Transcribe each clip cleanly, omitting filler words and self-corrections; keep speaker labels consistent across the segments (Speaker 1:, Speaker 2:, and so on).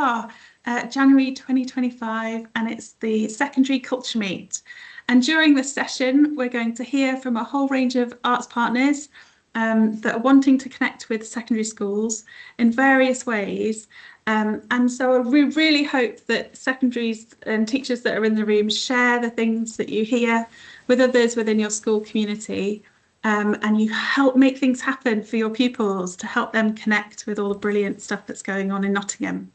Speaker 1: January 2025, and it's the Secondary Culture Meet. And during this session, we're going to hear from a whole range of arts partners that are wanting to connect with secondary schools in various ways. And so we really hope that secondaries and teachers that are in the room share the things that you hear with others within your school community. And you help make things happen for your pupils to help them connect with all the brilliant stuff that's going on in Nottingham.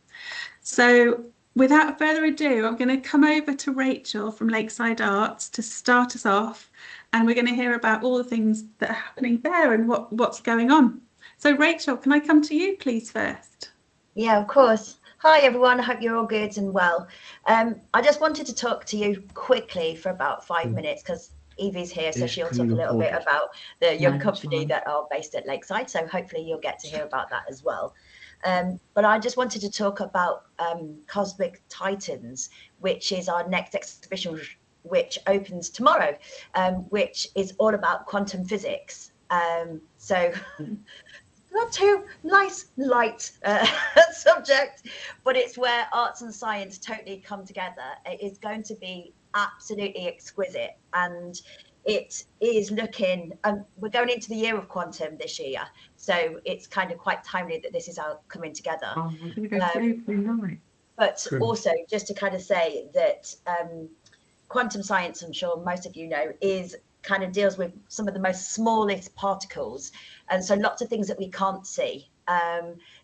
Speaker 1: So without further ado, I'm going to come over to Rachel from Lakeside Arts to start us off, and we're going to hear about all the things that are happening there and what's going on. So Rachel, can I come to you please first?
Speaker 2: Yeah, of course. Hi everyone, I hope you're all good and well. I just wanted to talk to you quickly for about 5 minutes because Evie's here, so she'll talk a little bit about the young company that are based at Lakeside, so hopefully you'll get to hear about that as well. But I just wanted to talk about Cosmic Titans, which is our next exhibition, which opens tomorrow, which is all about quantum physics. So not too nice, light subject, but it's where arts and science totally come together. It is going to be absolutely exquisite, and it is looking, we're going into the year of quantum this year, so it's kind of quite timely that this is all coming together. But also just to kind of say that quantum science, I'm sure most of you know, is kind of deals with some of the most smallest particles, and so lots of things that we can't see.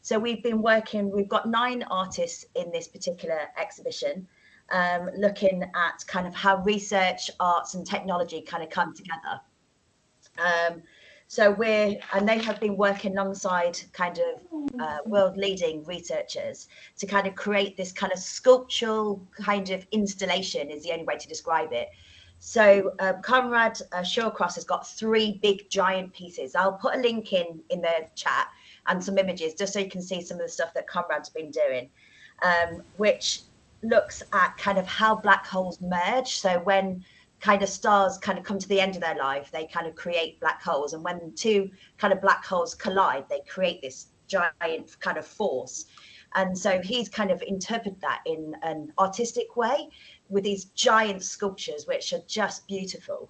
Speaker 2: So we've been working, we've got 9 artists in this particular exhibition, looking at kind of how research, arts and technology kind of come together. So and they have been working alongside kind of world leading researchers to kind of create this kind of sculptural kind of installation is the only way to describe it. So Conrad Shawcross has got 3 big giant pieces. I'll put a link in the chat and some images just so you can see some of the stuff that Conrad's been doing, which looks at kind of how black holes merge. So when kind of stars kind of come to the end of their life, they kind of create black holes, and when 2 kind of black holes collide, they create this giant kind of force. And so he's kind of interpreted that in an artistic way with these giant sculptures, which are just beautiful.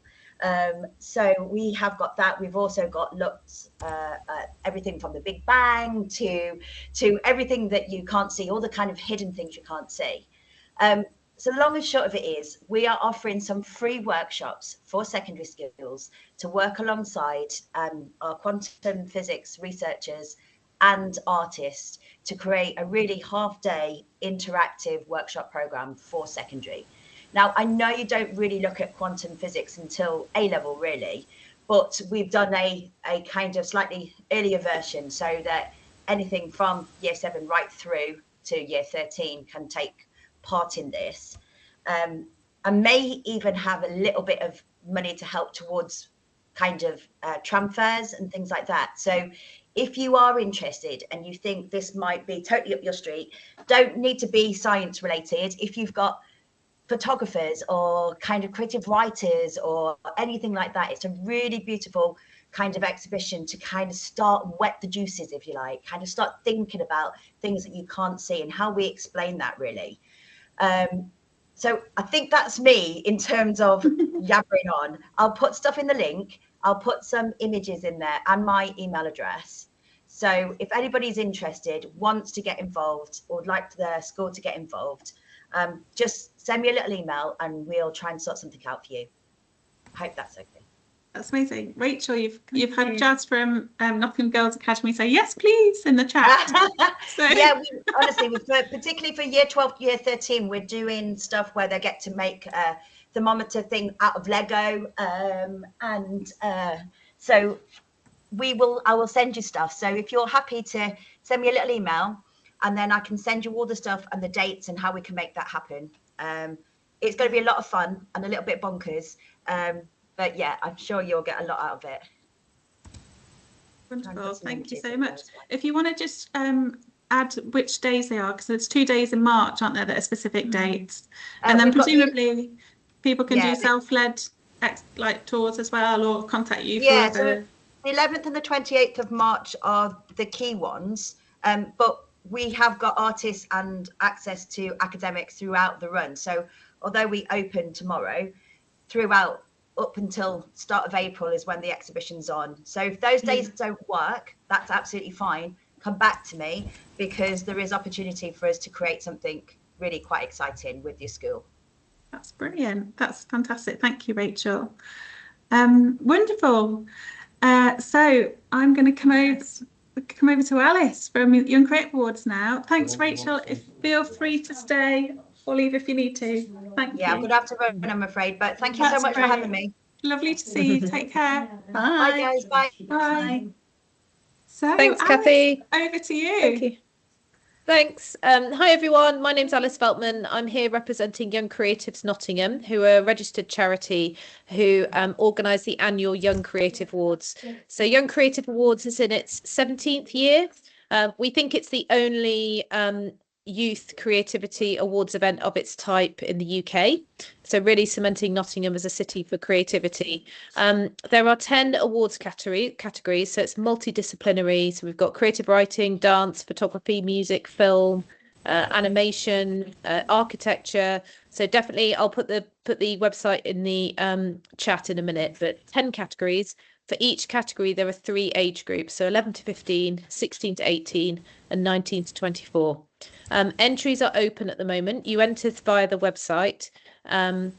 Speaker 2: So we have got that. We've also got looked at everything from the Big Bang to everything that you can't see, all the kind of hidden things you can't see. So long and short of it is, we are offering some free workshops for secondary schools to work alongside our quantum physics researchers and artists to create a really half-day interactive workshop program for secondary. Now, I know you don't really look at quantum physics until A-level, really, but we've done a kind of slightly earlier version so that anything from year 7 right through to year 13 can take part in this, and may even have a little bit of money to help towards kind of tram fares and things like that. So if you are interested and you think this might be totally up your street, don't need to be science related. If you've got photographers or kind of creative writers or anything like that, it's a really beautiful kind of exhibition to kind of start wet the juices, if you like, kind of start thinking about things that you can't see and how we explain that, really. So I think that's me in terms of yabbering on. I'll put stuff in the link. I'll put some images in there and my email address. So if anybody's interested, wants to get involved or would like the school to get involved, just send me a little email and we'll try and sort something out for you. I hope that's okay.
Speaker 1: That's amazing. Rachel, you've had Jazz from Nottingham Girls Academy say yes, please, in the chat.
Speaker 2: So. Yeah, honestly, particularly for year 12, year 13, we're doing stuff where they get to make a thermometer thing out of Lego. So I will send you stuff. So if you're happy to send me a little email, and then I can send you all the stuff and the dates and how we can make that happen. It's going to be a lot of fun and a little bit bonkers. But yeah, I'm sure you'll get a lot out of it.
Speaker 1: Wonderful. Thank you so much. If you want to just add which days they are, because there's 2 days in March, aren't there, that are specific dates? And then presumably people can do self-led like tours as well, or contact you for
Speaker 2: so the 11th and the 28th of March are the key ones. But we have got artists and access to academics throughout the run. So although we open tomorrow, throughout up until start of April is when the exhibition's on. So if those days don't work, that's absolutely fine. Come back to me, because there is opportunity for us to create something really quite exciting with your school.
Speaker 1: That's brilliant. That's fantastic. Thank you, Rachel. Wonderful. So I'm going to come over to Alice from Young Creative Awards now. Thanks, Rachel. Feel free to stay or leave if you need to. Thank you.
Speaker 2: I'm going to have to run, I'm afraid, but thank you so much for having me.
Speaker 1: Lovely to see you. Take care.
Speaker 2: Bye, guys. Bye.
Speaker 1: Bye. So,
Speaker 3: Thanks,
Speaker 1: Alice,
Speaker 3: Kathy.
Speaker 1: over to you.
Speaker 3: Thank you. Thanks. Hi, everyone. My name's Alice Feltman. I'm here representing Young Creatives Nottingham, who are a registered charity who organise the annual Young Creative Awards. So Young Creative Awards is in its 17th year. We think it's the only youth creativity awards event of its type in the UK. So really cementing Nottingham as a city for creativity. There are 10 awards categories, so it's multidisciplinary. So we've got creative writing, dance, photography, music, film, animation, architecture. So definitely I'll put the website in the chat in a minute, but 10 categories. For each category, there are 3 age groups, so 11 to 15, 16 to 18, and 19 to 24. Entries are open at the moment. You enter via the website, and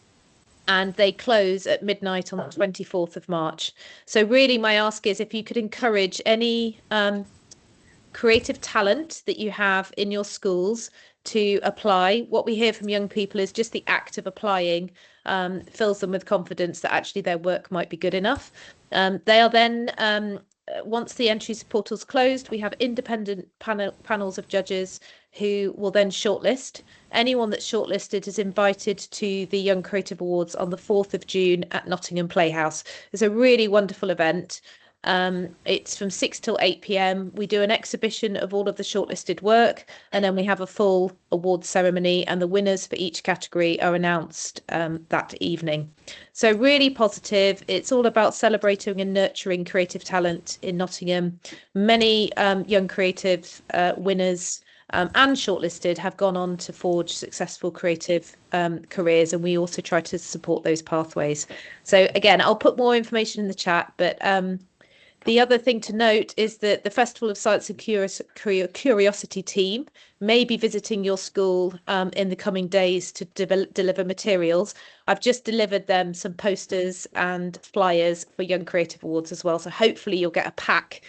Speaker 3: they close at midnight on the 24th of March. So really my ask is if you could encourage any creative talent that you have in your schools to apply. What we hear from young people is just the act of applying fills them with confidence that actually their work might be good enough. They are then, once the entries portal's closed, we have independent panels of judges who will then shortlist. Anyone that's shortlisted is invited to the Young Creative Awards on the 4th of June at Nottingham Playhouse. It's a really wonderful event. It's from 6 till 8 p.m. We do an exhibition of all of the shortlisted work, and then we have a full awards ceremony, and the winners for each category are announced that evening. So really positive. It's all about celebrating and nurturing creative talent in Nottingham. Many young creative winners and shortlisted have gone on to forge successful creative careers, and we also try to support those pathways. So again, I'll put more information in the chat, but the other thing to note is that the Festival of Science and Curiosity team may be visiting your school in the coming days to deliver materials. I've just delivered them some posters and flyers for Young Creative Awards as well. So hopefully you'll get a pack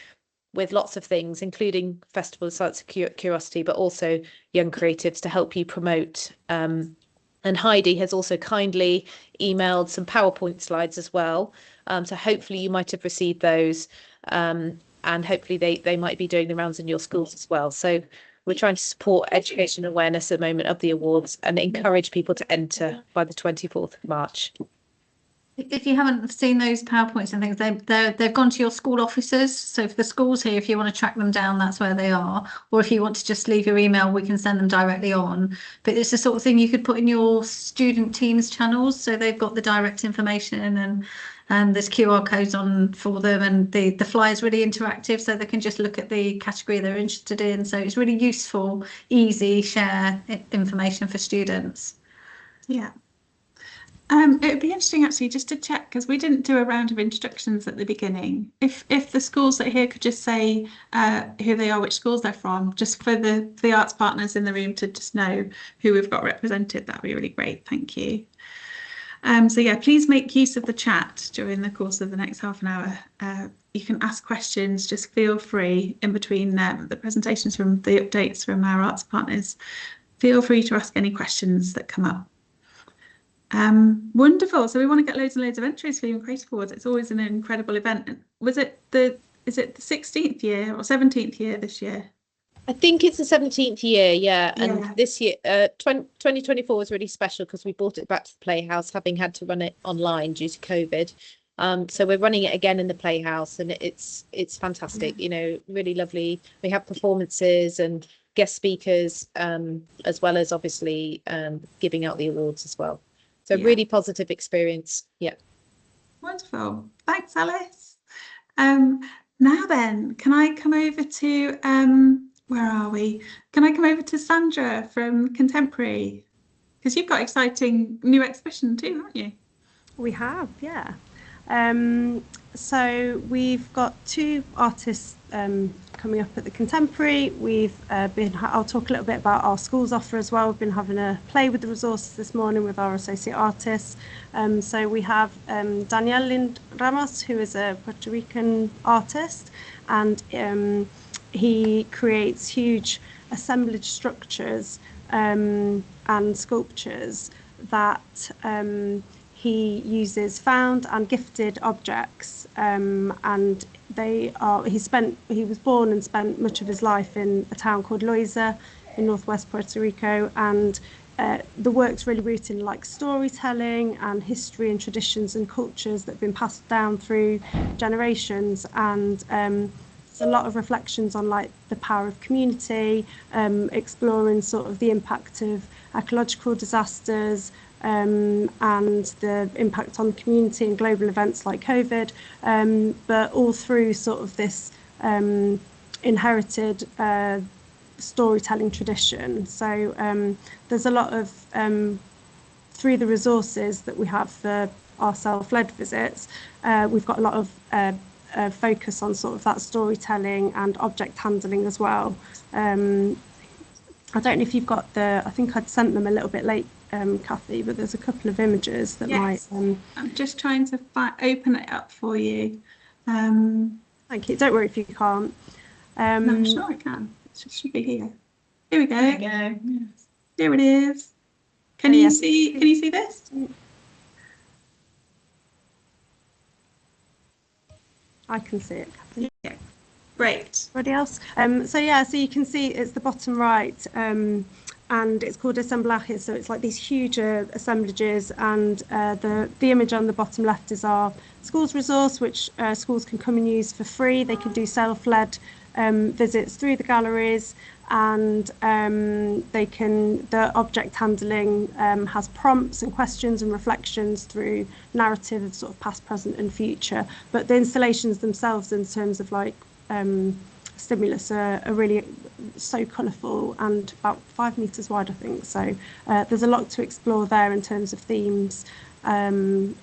Speaker 3: with lots of things, including Festival of Science and Curiosity, but also Young Creatives to help you promote. And Heidi has also kindly emailed some PowerPoint slides as well. So hopefully you might have received those, and hopefully they might be doing the rounds in your schools as well. So we're trying to support education awareness at the moment of the awards and encourage people to enter by the 24th of March.
Speaker 4: If you haven't seen those PowerPoints and things, they've gone to your school offices. So for the schools here, if you want to track them down, that's where they are. Or if you want to just leave your email, we can send them directly on. But it's the sort of thing you could put in your student teams channels. So they've got the direct information, and there's QR codes on for them, and the flyer is really interactive, so they can just look at the category they're interested in. So it's really useful, easy, share information for students.
Speaker 1: Yeah. It would be interesting actually just to check, because we didn't do a round of introductions at the beginning. If the schools that are here could just say who they are, which schools they're from, just for the arts partners in the room to just know who we've got represented, that'd be really great. Thank you. So yeah, please make use of the chat during the course of the next half an hour. You can ask questions, just feel free in between the presentations from the updates from our arts partners. Feel free to ask any questions that come up. Wonderful. So we want to get loads and loads of entries for Young Creative Awards. It's always an incredible event. Is it the 16th year or 17th year this year?
Speaker 3: I think it's the 17th year, yeah. And this year, 2024 was really special because we brought it back to the Playhouse, having had to run it online due to COVID. So we're running it again in the Playhouse, and it's fantastic, you know, really lovely. We have performances and guest speakers, as well as obviously giving out the awards as well. So really positive experience. Yeah.
Speaker 1: Wonderful. Thanks, Alice. Now then, can I come over to Where are we? Can I come over to Sandra from Contemporary? Because you've got exciting new exhibition too, haven't you?
Speaker 5: We have, yeah. So we've got two artists coming up at the Contemporary. I'll talk a little bit about our schools offer as well. We've been having a play with the resources this morning with our associate artists. So we have Daniel Lind Ramos, who is a Puerto Rican artist, and he creates huge assemblage structures and sculptures that he uses found and gifted objects, and he was born and spent much of his life in a town called Loiza in northwest Puerto Rico, and the work's really rooted in like storytelling and history and traditions and cultures that have been passed down through generations, and there's a lot of reflections on like the power of community, exploring sort of the impact of ecological disasters, and the impact on the community and global events like COVID, but all through sort of this inherited storytelling tradition. So there's a lot of, through the resources that we have for our self-led visits, we've got a lot of focus on sort of that storytelling and object handling as well. I don't know if you've got I think I'd sent them a little bit late, Kathy, but there's a couple of images that might.
Speaker 1: I'm just trying to open it up for you.
Speaker 5: Thank you. Don't worry if you can't.
Speaker 1: No, I'm sure I can. It should be here. Here we go. There we go. Yes. There it is. Can you see? Can you see this?
Speaker 5: I can see it, Kathy.
Speaker 1: Yeah. Great.
Speaker 5: Anybody else? So you can see it's the bottom right, and it's called assemblajes. So it's like these huge assemblages, and the image on the bottom left is our schools resource, which schools can come and use for free. They can do self-led visits through the galleries, and the object handling has prompts and questions and reflections through narrative of sort of past, present and future. But the installations themselves, in terms of like stimulus, are really so colourful and about 5 meters wide, I think. So there's a lot to explore there in terms of themes, and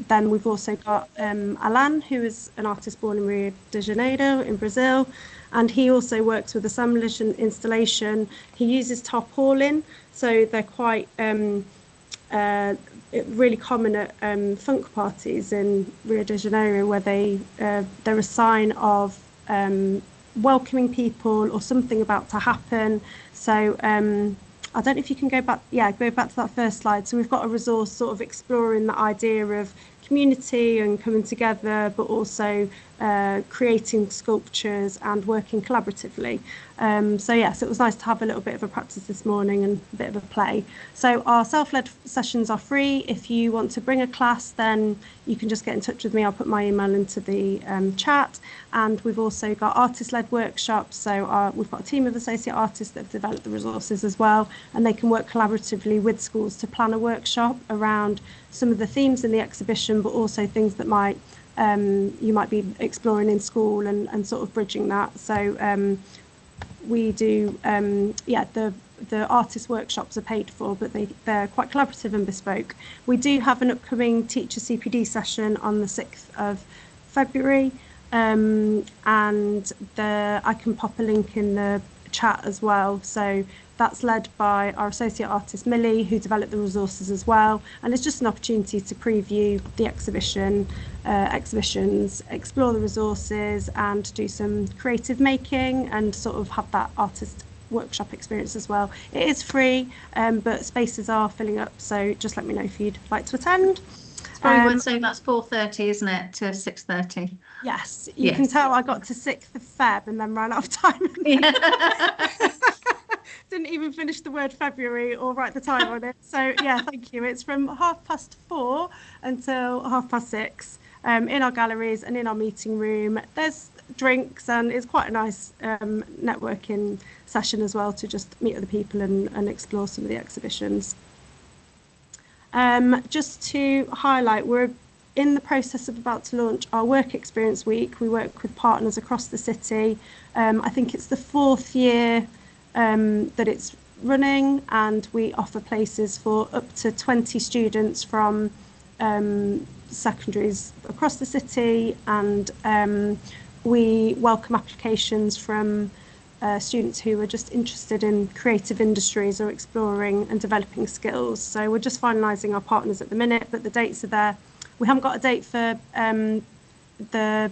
Speaker 5: then we've also got Alan, who is an artist born in Rio de Janeiro in Brazil, and he also works with assemblage and installation. He uses tarpaulin, so they're quite really common at funk parties in Rio de Janeiro, where they're a sign of welcoming people or something about to happen. So I don't know if you can go back to that first slide. So we've got a resource sort of exploring the idea of community and coming together, but also creating sculptures and working collaboratively. So it was nice to have a little bit of a practice this morning and a bit of a play. So our self-led sessions are free. If you want to bring a class, then you can just get in touch with me. I'll put my email into the chat. And we've also got artist-led workshops. So we've got a team of associate artists that have developed the resources as well, and they can work collaboratively with schools to plan a workshop around some of the themes in the exhibition, but also things that you might be exploring in school and sort of bridging that. So we do, the artist workshops are paid for, but they're quite collaborative and bespoke. We do have an upcoming teacher CPD session on the 6th of February, and I can pop a link in the chat as well. So that's led by our associate artist Millie, who developed the resources as well, and it's just an opportunity to preview the exhibitions, explore the resources and do some creative making and sort of have that artist workshop experience as well. It is free, but spaces are filling up, so just let me know if you'd like to attend.
Speaker 4: Probably would say that's 4:30, isn't it, to 6:30?
Speaker 5: Yes, you can tell I got to 6th of Feb and then ran out of time. Didn't even finish the word February or write the time on it. So thank you. It's from 4:30 until 6:30 in our galleries and in our meeting room. There's drinks and it's quite a nice networking session as well, to just meet other people and explore some of the exhibitions. Just to highlight, we're in the process of about to launch our work experience week. We work with partners across the city. I think it's the 4th year that it's running, and we offer places for up to 20 students from secondaries across the city, and we welcome applications from students who are just interested in creative industries or exploring and developing skills. So we're just finalising our partners at the minute, but the dates are there. We haven't got a date for the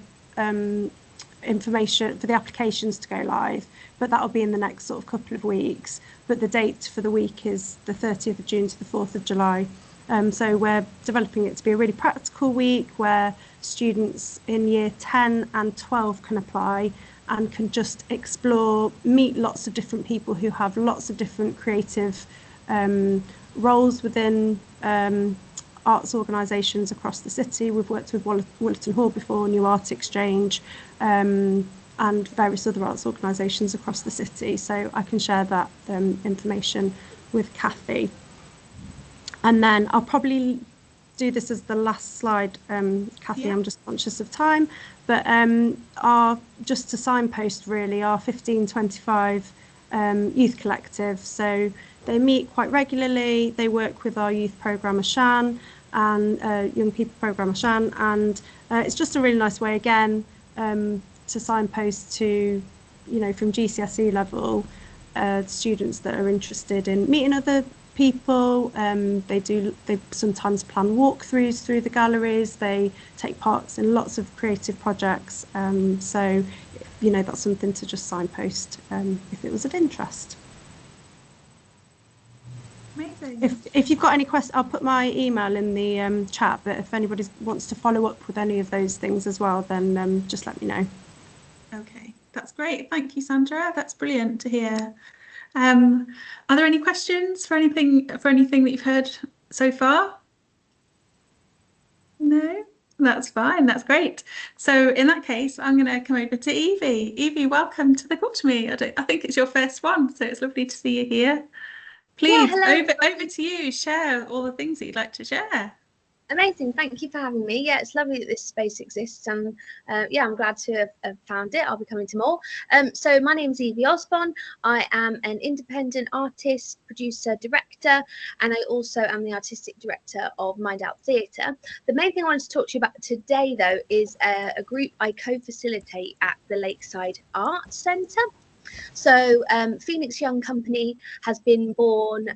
Speaker 5: information for the applications to go live, but that'll be in the next sort of couple of weeks. But the date for the week is the 30th of June to the 4th of July. So we're developing it to be a really practical week where students in year 10 and 12 can apply and can just explore, meet lots of different people who have lots of different creative roles within arts organisations across the city. We've worked with Willerton Hall before, New Art Exchange, and various other arts organisations across the city. So I can share that information with Kathy. And then I'll probably do this as the last slide, Kathy. Yeah. I'm just conscious of time, but just to signpost really, our 1525 youth collective. So they meet quite regularly. They work with our youth programmer Shan and young people programmer Shan, and it's just a really nice way again to signpost to, you know, from GCSE level students that are interested in meeting other people. They sometimes plan walkthroughs through the galleries. They take parts in lots of creative projects. So, you know, that's something to just signpost if it was of interest.
Speaker 1: Amazing.
Speaker 5: If you've got any questions, I'll put my email in the chat, but if anybody wants to follow up with any of those things as well, then just let me know.
Speaker 1: Okay, that's great. Thank you, Sandra. That's brilliant to hear. Are there any questions for anything that you've heard so far? No, that's fine. That's great. So in that case, I'm going to come over to Evie. Evie, welcome to the Culturemeet. I think it's your first one, so it's lovely to see you here. Please, over to you. Share all the things that you'd like to share.
Speaker 6: Amazing. Thank you for having me. Yeah, it's lovely that this space exists, and yeah, I'm glad to have found it. I'll be coming to more. So my name is Evie Osborne. I am an independent artist, producer, director, and I also am the artistic director of Mind Out Theatre. The main thing I wanted to talk to you about today, though, is a group I co-facilitate at the Lakeside Arts Centre. So Phoenix Young Company has been born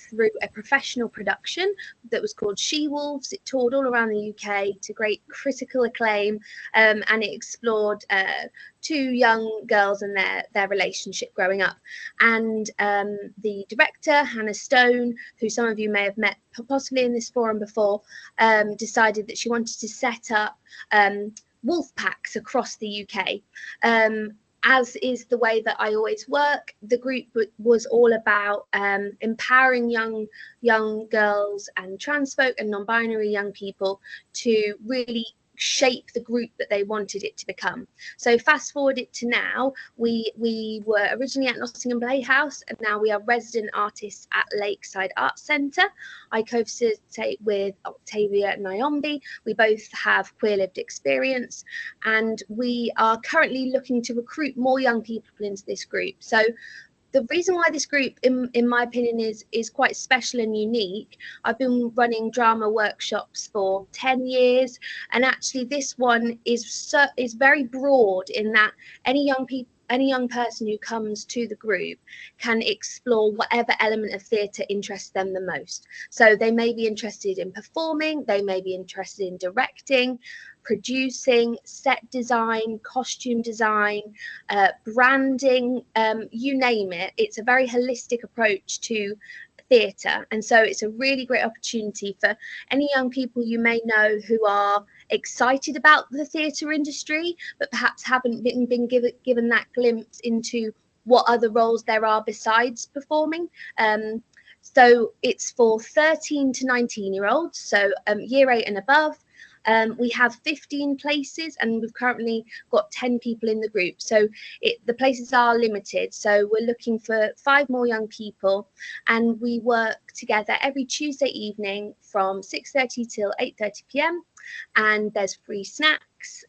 Speaker 6: through a professional production that was called She Wolves. It toured all around the UK to great critical acclaim, and it explored two young girls and their relationship growing up. And the director, Hannah Stone, who some of you may have met possibly in this forum before, decided that she wanted to set up wolf packs across the UK. As is the way that I always work, the group was all about empowering young girls and trans folk and non-binary young people to really shape the group that they wanted it to become. So fast forward it to now, we were originally at Nottingham Playhouse, and now we are resident artists at Lakeside Arts Centre. I co-facilitate with Octavia Nyombi. We both have queer lived experience, and we are currently looking to recruit more young people into this group. So the reason why this group, in my opinion, is quite special and unique, I've been running drama workshops for 10 years, and actually this one is very broad in that any young person who comes to the group can explore whatever element of theatre interests them the most. So they may be interested in performing, they may be interested in directing, producing, set design, costume design, branding, you name it. It's a very holistic approach to theatre, and so it's a really great opportunity for any young people you may know who are excited about the theatre industry but perhaps haven't been given that glimpse into what other roles there are besides performing. So it's for 13 to 19-year-olds, so year 8 and above. We have 15 places, and we've currently got 10 people in the group. So the places are limited. So we're looking for 5 more young people, and we work together every Tuesday evening from 6:30 till 8:30 p.m. and there's free snacks.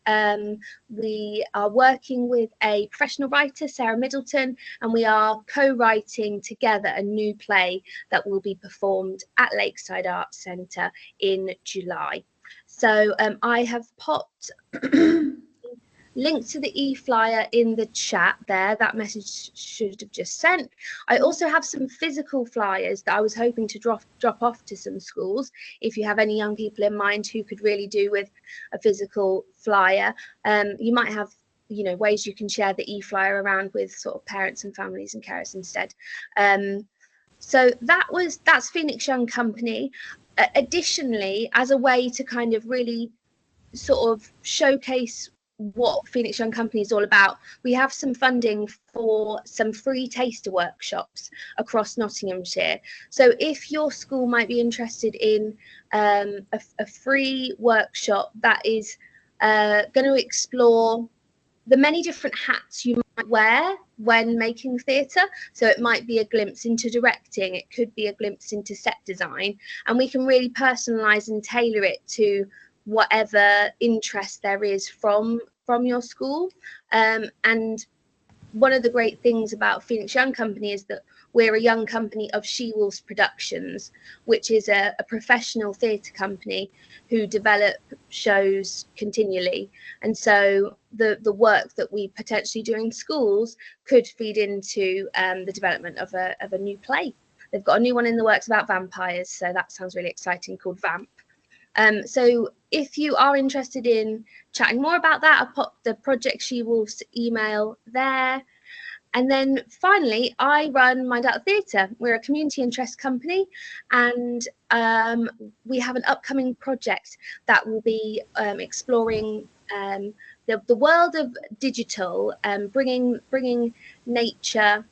Speaker 6: We are working with a professional writer, Sarah Middleton, and we are co-writing together a new play that will be performed at Lakeside Arts Centre in July. So I have popped link to the e-flyer in the chat there. That message should have just sent. I also have some physical flyers that I was hoping to drop off to some schools. If you have any young people in mind who could really do with a physical flyer, you might have, you know, ways you can share the e-flyer around with sort of parents and families and carers instead. So that's Phoenix Young Company. Additionally, as a way to kind of really sort of showcase what Phoenix Young Company is all about, we have some funding for some free taster workshops across Nottinghamshire. So if your school might be interested in a free workshop that is going to explore the many different hats you might wear when making theatre. So it might be a glimpse into directing, it could be a glimpse into set design, and we can really personalise and tailor it to whatever interest there is from your school. And one of the great things about Phoenix Young Company is that we're a young company of She-Wolves Productions, which is a professional theatre company who develop shows continually. And so the work that we potentially do in schools could feed into the development of a new play. They've got a new one in the works about vampires, so that sounds really exciting, called Vamp. So if you are interested in chatting more about that, I'll pop the Project She-Wolves email there. And then finally, I run Mind Out Theatre. We're a community interest company, and we have an upcoming project that will be exploring the world of digital, bringing nature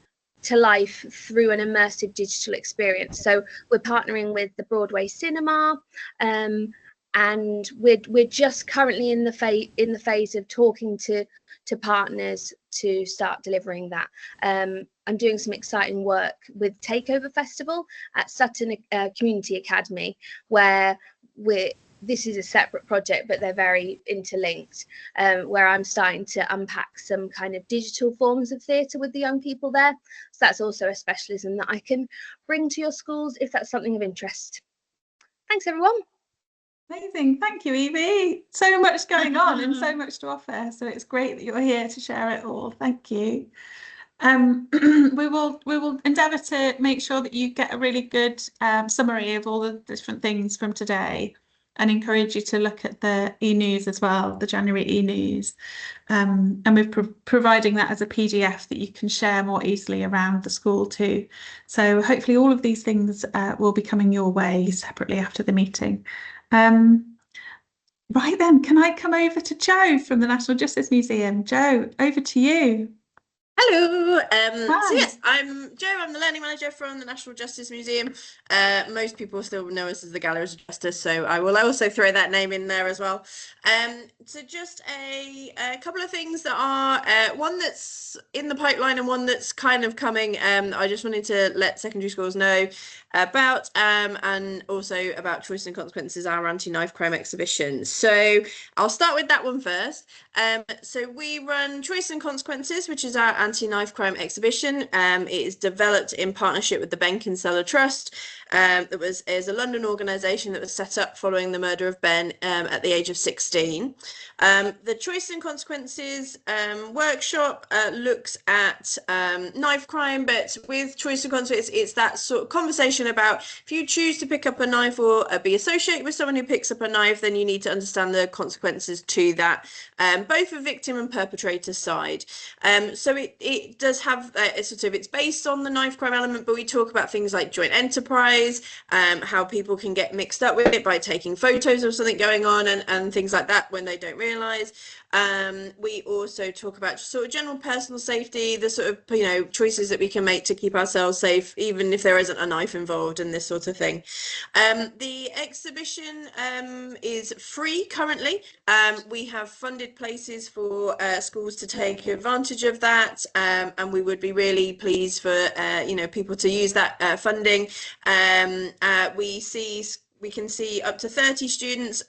Speaker 6: to life through an immersive digital experience. So we're partnering with the Broadway Cinema, and we're just currently in the phase of talking to partners to start delivering that. I'm doing some exciting work with Takeover Festival at Sutton Community Academy, where this is a separate project, but they're very interlinked, where I'm starting to unpack some kind of digital forms of theatre with the young people there. So that's also a specialism that I can bring to your schools if that's something of interest. Thanks, everyone.
Speaker 1: Amazing. Thank you, Evie. So much going on and so much to offer. So it's great that you're here to share it all. Thank you. We will endeavour to make sure that you get a really good summary of all the different things from today, and encourage you to look at the e-news as well, the January e-news. And we're providing that as a PDF that you can share more easily around the school too. So hopefully all of these things will be coming your way separately after the meeting. Right then, can I come over to Jo from the National Justice Museum? Jo, over to you.
Speaker 7: Hello. So yes, I'm Jo. I'm the learning manager from the National Justice Museum. Most people still know us as the Galleries of Justice, so I will also throw that name in there as well. So just a couple of things that are one that's in the pipeline and one that's kind of coming. I just wanted to let secondary schools know about, and also about Choice and Consequences, our anti-knife crime exhibition. So I'll start with that one first. So we run Choice and Consequences, which is our anti-knife crime exhibition. It is developed in partnership with the Benkinseller Trust. That is a London organisation that was set up following the murder of Ben at the age of 16. The Choice and Consequences workshop looks at knife crime, but with Choice and Consequences, it's that sort of conversation about if you choose to pick up a knife or be associated with someone who picks up a knife, then you need to understand the consequences to that, both for victim and perpetrator side. So it does have it's based on the knife crime element, but we talk about things like joint enterprise, how people can get mixed up with it by taking photos of something going on and things like that when they don't realise. We also talk about just sort of general personal safety, the sort of choices that we can make to keep ourselves safe, even if there isn't a knife involved, and this sort of thing. The exhibition is free currently. We have funded places for schools to take advantage of that, and we would be really pleased for people to use that funding. we can see up to 30 students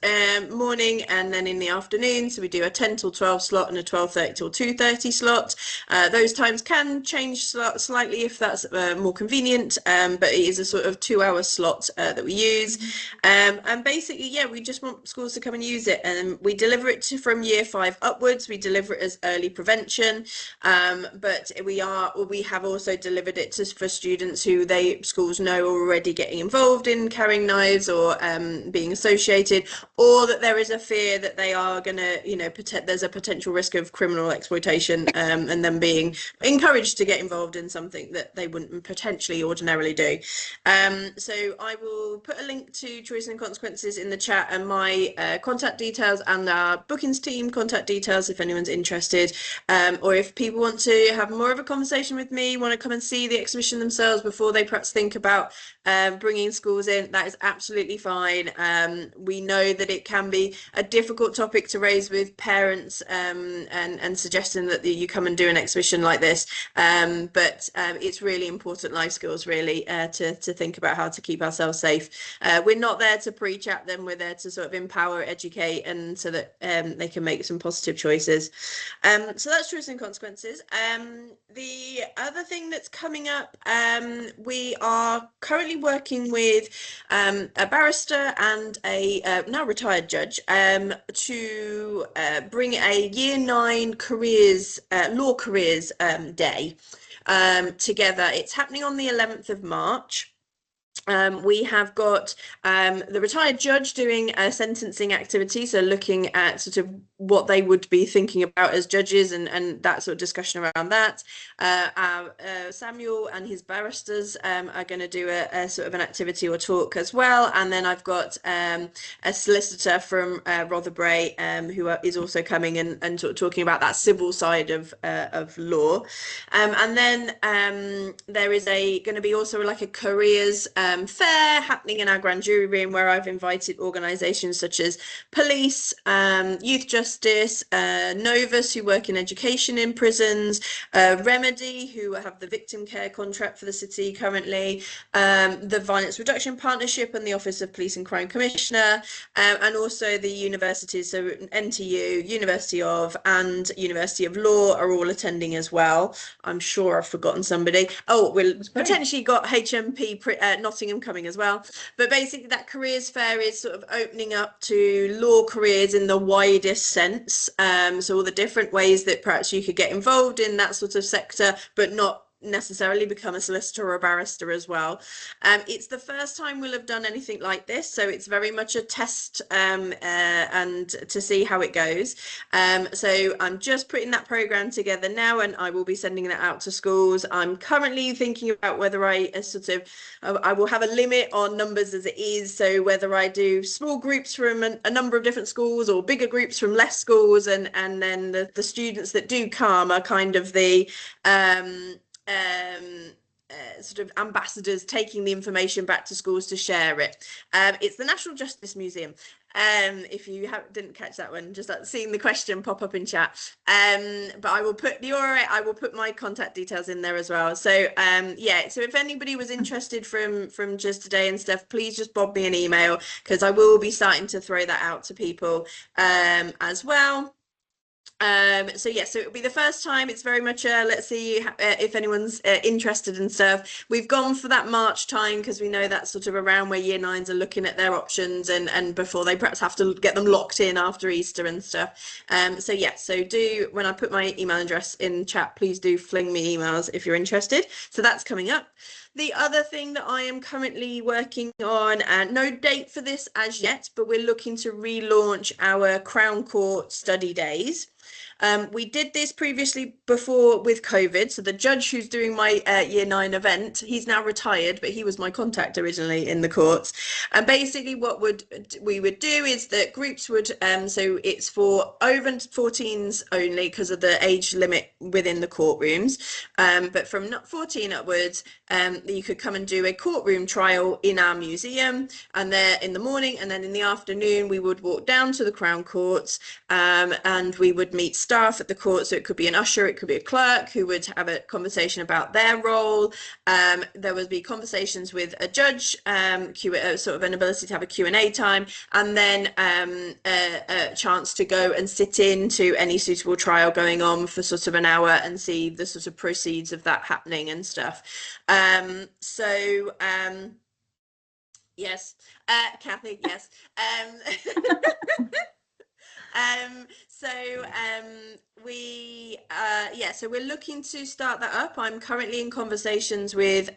Speaker 7: morning and then in the afternoon. So we do a 10 till 12 slot and a 12:30 till 2:30 slot. Those times can change slightly if that's more convenient, but it is a sort of 2-hour slot that we use. And basically, yeah, we just want schools to come and use it. And we deliver it from year 5 upwards. We deliver it as early prevention, but we have also delivered it for students who schools know are already getting involved in carrying knives or being associated, or that there is a fear that they are going to, you know, there's a potential risk of criminal exploitation, and them being encouraged to get involved in something that they wouldn't potentially ordinarily do. So I will put a link to Choice and Consequences in the chat, and my contact details and our bookings team contact details if anyone's interested, or if people want to have more of a conversation with me, want to come and see the exhibition themselves before they perhaps think about bringing schools in, that is absolutely fine. We know that it can be a difficult topic to raise with parents, and suggesting that you come and do an exhibition like this, but it's really important life skills, really, to think about how to keep ourselves safe. We're not there to preach at them, we're there to sort of empower, educate, and so that they can make some positive choices. So that's Truths and Consequences. The other thing that's coming up, we are currently working with a barrister and a now retired judge to bring a Year 9 careers, law careers day together. It's happening on the 11th of March. We have got the retired judge doing a sentencing activity, so looking at sort of what they would be thinking about as judges, and that sort of discussion around that. Samuel and his barristers are going to do a sort of an activity or talk as well, and then I've got a solicitor from Rotherbury who is also coming and sort of talking about that civil side of law. And then there is going to be also like a careers fair happening in our grand jury room, where I've invited organisations such as police, youth justice, Novus, who work in education in prisons, Remedy, who have the victim care contract for the city currently, the Violence Reduction Partnership and the Office of Police and Crime Commissioner, and also the universities, so NTU, University of, and University of Law are all attending as well. I'm sure I've forgotten somebody. Oh, we've potentially got HMP Nottingham coming as well. But basically that careers fair is sort of opening up to law careers in the widest sense. So all the different ways that perhaps you could get involved in that sort of sector, but not necessarily become a solicitor or a barrister as well. It's the first time we'll have done anything like this, so it's very much a test and to see how it goes. So I'm just putting that program together now, and I will be sending that out to schools. I'm currently thinking about whether I I will have a limit on numbers as it is, so whether I do small groups from a number of different schools or bigger groups from less schools, and then the students that do come are kind of the sort of ambassadors taking the information back to schools to share it. It's the National Justice Museum. If you didn't catch that one, just seeing the question pop up in chat. But I will put I will put my contact details in there as well. So yeah, so if anybody was interested from just today and stuff, please just bob me an email, because I will be starting to throw that out to people as well. So yeah, so it'll be the first time. It's very much let's see if anyone's interested and stuff. We've gone for that March time because we know that's sort of around where Year 9s are looking at their options, and before they perhaps have to get them locked in after Easter and stuff. So yeah, so do, when I put my email address in chat, please do fling me emails if you're interested. So that's coming up. The other thing that I am currently working on, no date for this as yet, but we're looking to relaunch our Crown Court study days. We did this previously before with COVID. So the judge who's doing my Year 9 event, he's now retired, but he was my contact originally in the courts. And basically what we would do is that groups would, so it's for over 14s only because of the age limit within the courtrooms. But from 14 upwards, you could come and do a courtroom trial in our museum, and there in the morning, and then in the afternoon we would walk down to the Crown Courts, and we would meet staff at the court. So it could be an usher, it could be a clerk who would have a conversation about their role. There would be conversations with a judge, sort of an ability to have a Q&A time, and then a chance to go and sit into any suitable trial going on for sort of an hour and see the sort of proceeds of that happening and stuff. Yes, Kathy, yes. So we're looking to start that up. I'm currently in conversations with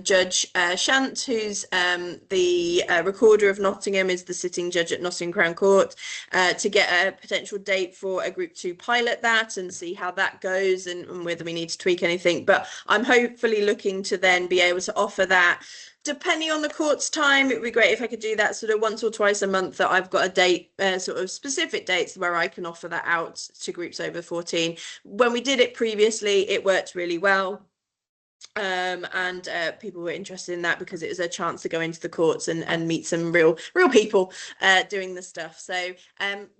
Speaker 7: Judge Shant, who's the recorder of Nottingham, is the sitting judge at Nottingham Crown Court, to get a potential date for a Group 2 pilot that and see how that goes and whether we need to tweak anything. But I'm hopefully looking to then be able to offer that. Depending on the court's time, it would be great if I could do that sort of once or twice a month, that I've got a date, sort of specific dates where I can offer that out to groups over 14. When we did it previously, it worked really well. And people were interested in that because it was a chance to go into the courts and meet some real people doing the stuff. So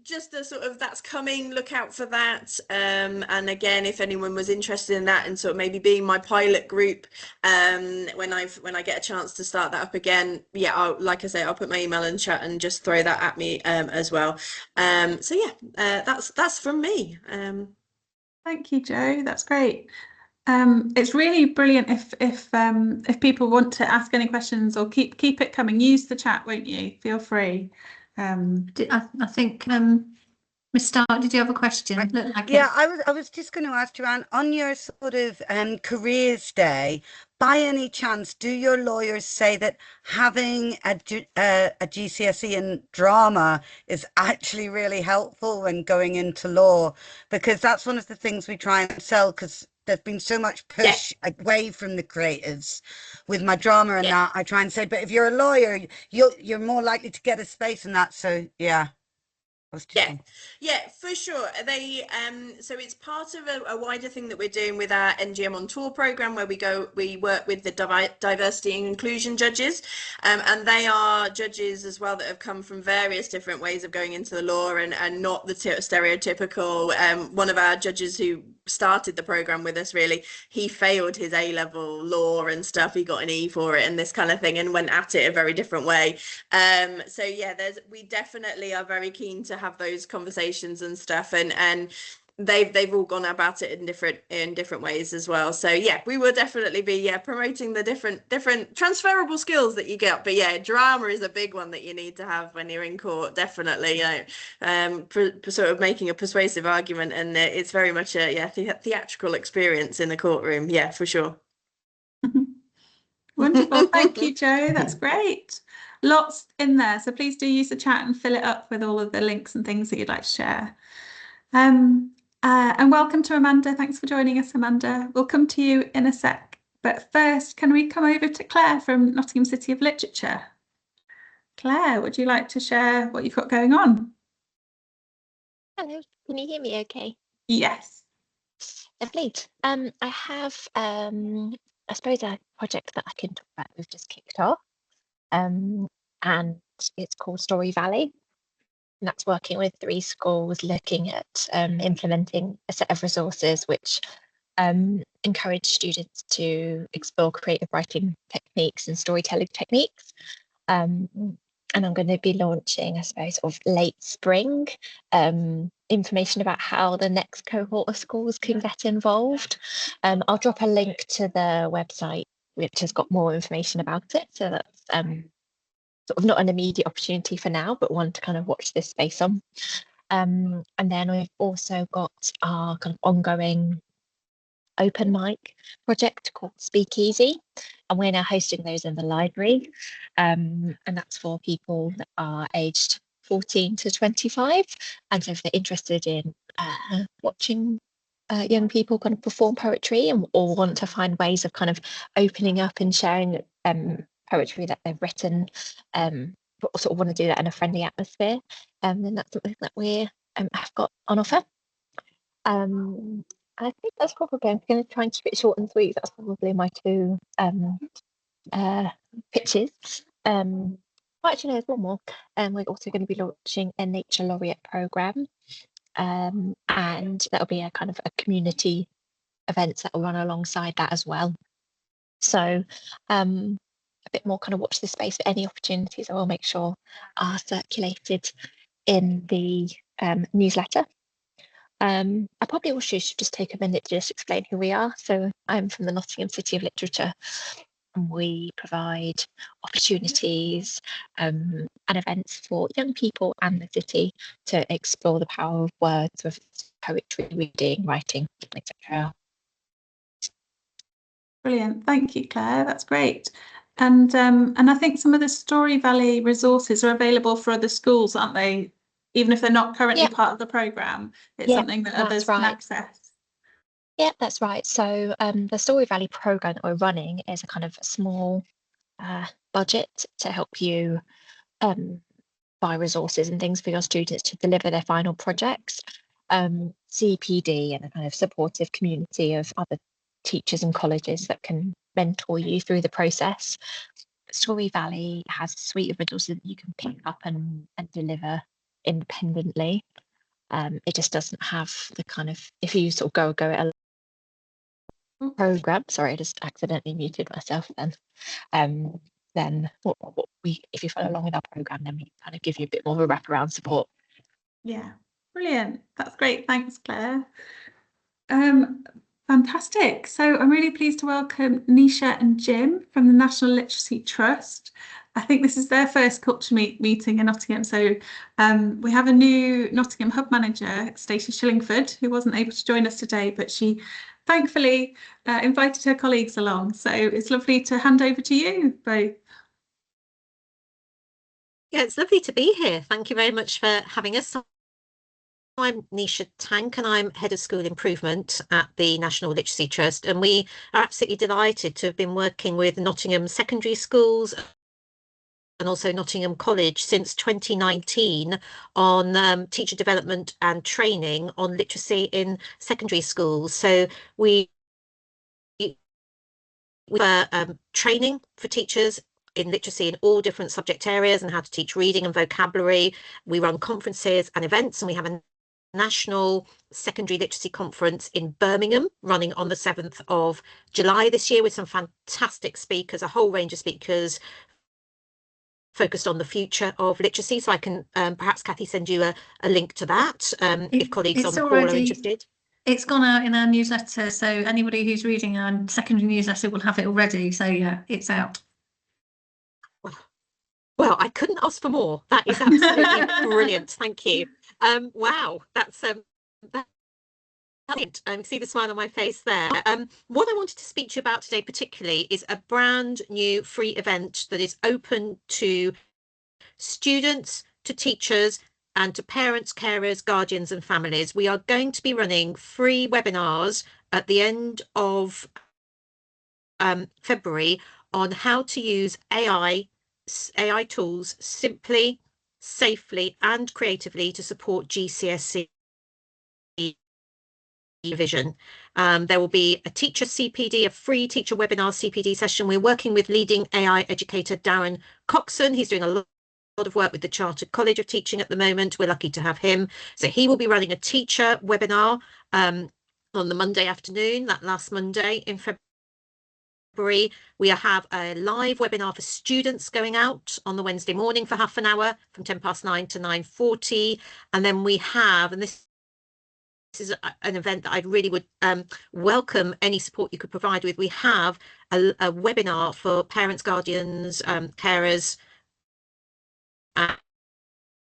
Speaker 7: just the sort of, that's coming, look out for that. And again, if anyone was interested in that and sort of maybe being my pilot group, when I get a chance to start that up again, yeah, like I say, I'll put my email in the chat and just throw that at me as well. So yeah, that's from me.
Speaker 1: Thank you, Jo. That's great. It's really brilliant if people want to ask any questions or keep it coming. Use the chat, won't you? Feel free.
Speaker 4: I think Miss Stark, did you have a question?
Speaker 8: Yeah, I was just going to ask Joanne, on your sort of careers day, by any chance, do your lawyers say that having a GCSE in drama is actually really helpful when going into law? Because that's one of the things we try and sell, because there's been so much push away from the creatives with my drama and that. I try and say, but if you're a lawyer, you're more likely to get a space in that. So yeah.
Speaker 7: Yeah, for sure. They so it's part of a wider thing that we're doing with our NGM on Tour program, where we work with the diversity and inclusion judges, and they are judges as well that have come from various different ways of going into the law and not the stereotypical. One of our judges who started the program with us, really, he failed his A-level law and stuff, he got an E for it and this kind of thing, and went at it a very different way. So yeah, we definitely are very keen to have those conversations and stuff, and they've all gone about it in different ways as well. So yeah, we will definitely be promoting the different transferable skills that you get. But yeah, drama is a big one that you need to have when you're in court, definitely. Sort of making a persuasive argument, and it's very much a theatrical experience in the courtroom. Yeah, for sure.
Speaker 1: Wonderful. Thank you, Jo. That's great. Lots in there, so please do use the chat and fill it up with all of the links and things that you'd like to share. And welcome to Amanda. Thanks for joining us, Amanda. We'll come to you in a sec, but first, can we come over to Claire from Nottingham City of Literature? Claire, would you like to share what you've got going on?
Speaker 9: Hello, can you hear me okay?
Speaker 1: Yes.
Speaker 9: Lovely. I have, I suppose, a project that I can talk about. We've just kicked off, and it's called Story Valley. And that's working with 3 schools looking at implementing a set of resources which encourage students to explore creative writing techniques and storytelling techniques. And I'm going to be launching, I suppose, sort of late spring, information about how the next cohort of schools can get involved. I'll drop a link to the website, which has got more information about it. So that's sort of not an immediate opportunity for now, but one to kind of watch this space on. And then we've also got our kind of ongoing open mic project called Speakeasy, and we're now hosting those in the library, and that's for people that are aged 14 to 25, and so if they're interested in watching young people kind of perform poetry or want to find ways of kind of opening up and sharing poetry that they've written, but sort of want to do that in a friendly atmosphere, then that's something that we have got on offer. I think that's probably, I'm going to try and keep it short and sweet. That's probably my 2 pitches. Actually, there's one more. We're also going to be launching a Nature Laureate programme. and there'll be a kind of a community events that will run alongside that as well. So a bit more kind of watch this space for any opportunities I will make sure are circulated in the newsletter. I probably also should just take a minute to just explain who we are. So I'm from the Nottingham City of Literature, and we provide opportunities and events for young people and the city to explore the power of words, with poetry, reading, writing, etc.
Speaker 1: Brilliant. Thank you, Claire. That's great. And I think some of the Story Valley resources are available for other schools, aren't they? Even if they're not currently part of the programme, it's something that others can access.
Speaker 9: Yeah, that's right. So the Story Valley programme that we're running is a kind of small budget to help you buy resources and things for your students to deliver their final projects. CPD and a kind of supportive community of other teachers and colleges that can mentor you through the process. Story Valley has a suite of resources that you can pick up and deliver independently. It just doesn't have the kind of, if you sort of go it a program, sorry, I just accidentally muted myself then what we, if you follow along with our program, then we kind of give you a bit more of a wraparound support.
Speaker 1: Yeah, brilliant. That's great. Thanks, Claire. Fantastic. So I'm really pleased to welcome Nisha and Jim from the National Literacy Trust. I think this is their first Culturemeet meeting in Nottingham. So we have a new Nottingham Hub manager, Stacey Shillingford, who wasn't able to join us today, but she thankfully invited her colleagues along. So it's lovely to hand over to you both.
Speaker 10: Yeah, it's lovely to be here. Thank you very much for having us. I'm Nisha Tank and I'm Head of School Improvement at the National Literacy Trust, and we are absolutely delighted to have been working with Nottingham secondary schools and also Nottingham College since 2019 on teacher development and training on literacy in secondary schools. So we training for teachers in literacy in all different subject areas and how to teach reading and vocabulary. We run conferences and events, and we have a national secondary literacy conference in Birmingham running on the 7th of July this year with some fantastic speakers, a whole range of speakers focused on the future of literacy. So I can perhaps, Kathy, send you a link to that if colleagues on the call are interested.
Speaker 4: It's gone out in our newsletter, so anybody who's reading our secondary newsletter will have it already. So yeah, it's out.
Speaker 10: Well, I couldn't ask for more. That is absolutely brilliant. Thank you. Wow, that's brilliant. See the smile on my face there. What I wanted to speak to you about today particularly is a brand new free event that is open to students, to teachers, and to parents, carers, guardians and families. We are going to be running free webinars at the end of February on how to use AI tools simply, safely and creatively to support GCSE revision. There will be a teacher CPD, a free teacher webinar CPD session. We're working with leading AI educator Darren Coxon. He's doing a lot of work with the Chartered College of Teaching at the moment. We're lucky to have him. So he will be running a teacher webinar on the Monday afternoon, that last Monday in February. We have a live webinar for students going out on the Wednesday morning for half an hour from 9:10 to 9:40. And then we have, and this is an event that I really would welcome any support you could provide with. We have a webinar for parents, guardians, carers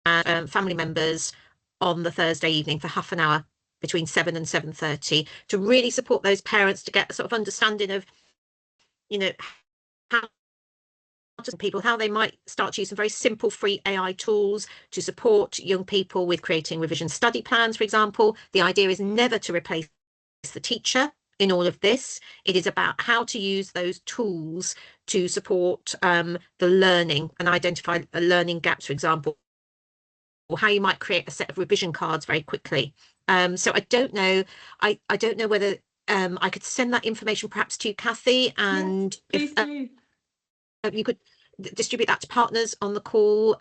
Speaker 10: and family members on the Thursday evening for half an hour between 7 and 7:30 to really support those parents to get a sort of understanding of, you know, how they might start to use some very simple free AI tools to support young people with creating revision study plans, for example. The idea is never to replace the teacher in all of this. It is about how to use those tools to support the learning and identify learning gaps, for example, or how you might create a set of revision cards very quickly. So I don't know. I don't know whether I could send that information perhaps to you, Kathy, and
Speaker 1: yes,
Speaker 10: if you could distribute that to partners on the call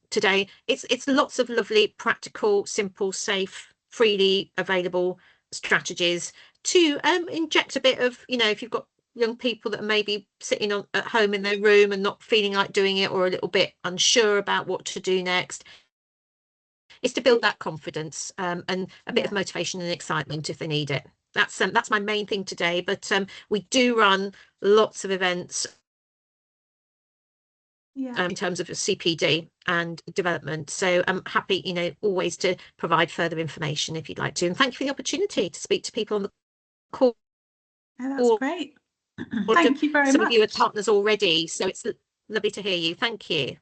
Speaker 10: today. It's lots of lovely, practical, simple, safe freely available strategies to inject a bit of, you know, if you've got young people that are maybe sitting at home in their room and not feeling like doing it, or a little bit unsure about what to do next, is to build that confidence and a bit of motivation and excitement if they need it. That's my main thing today, but we do run lots of events in terms of CPD and development, so I'm happy, you know, always to provide further information if you'd like to, and thank you for the opportunity to speak to people on the call.
Speaker 1: That's great. Thank you very much.
Speaker 10: Some of you are partners already, so it's lovely to hear you. Thank you.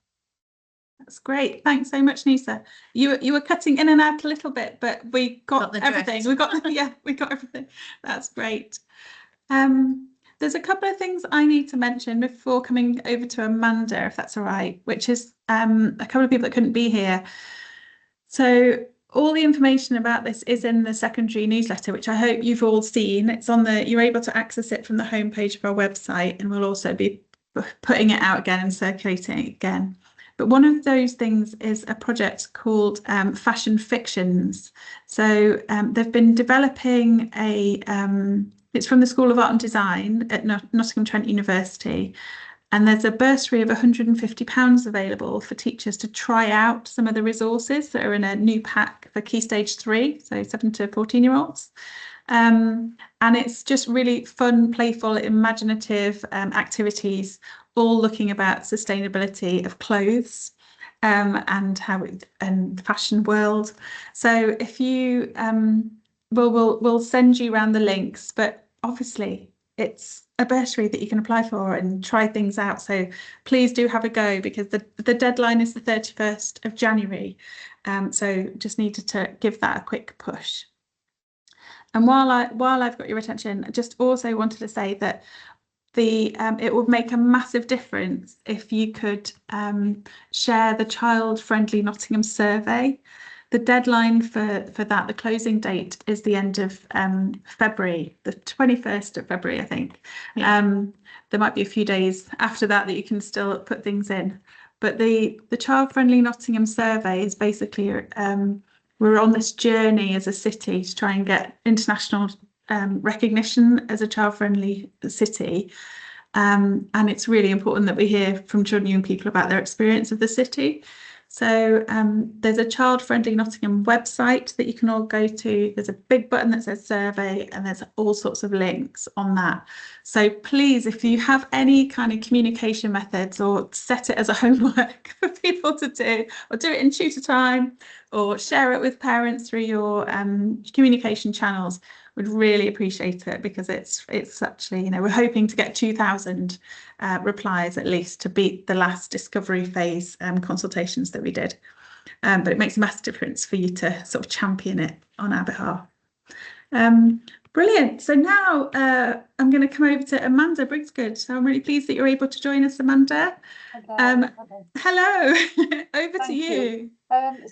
Speaker 1: That's great. Thanks so much, Nisa. You were cutting in and out a little bit, but we got everything. We got we got everything. That's great. There's a couple of things I need to mention before coming over to Amanda, if that's all right, which is a couple of people that couldn't be here. So all the information about this is in the secondary newsletter, which I hope you've all seen. It's on you're able to access it from the homepage of our website, and we'll also be putting it out again and circulating it again. But one of those things is a project called Fashion Fictions. So they've been developing it's from the School of Art and Design at Nottingham Trent University. And there's a bursary of £150 available for teachers to try out some of the resources that are in a new pack for Key Stage 3, so 7 to 14-year-olds. And it's just really fun, playful, imaginative activities, all looking about sustainability of clothes and the fashion world. So if you we'll send you around the links, but obviously it's a bursary that you can apply for and try things out. So please do have a go, because the deadline is the 31st of January. So just needed to give that a quick push. And while I've got your attention, I just also wanted to say that it would make a massive difference if you could share the child-friendly Nottingham survey. The deadline for that, the closing date, is the end of February, the 21st of February, I think. Yeah. There might be a few days after that you can still put things in. But the child-friendly Nottingham survey is basically we're on this journey as a city to try and get international recognition as a child-friendly city. And it's really important that we hear from children and young people about their experience of the city. So there's a child-friendly Nottingham website that you can all go to. There's a big button that says survey, and there's all sorts of links on that. So please, if you have any kind of communication methods, or set it as a homework for people to do, or do it in tutor time, or share it with parents through your communication channels, would really appreciate it, because it's actually, you know, we're hoping to get 2,000 replies at least to beat the last discovery phase consultations that we did. But it makes a massive difference for you to sort of champion it on our behalf. Brilliant. So now I'm going to come over to Amanda Briggsgood. So I'm really pleased that you're able to join us, Amanda. Hello. Over to you.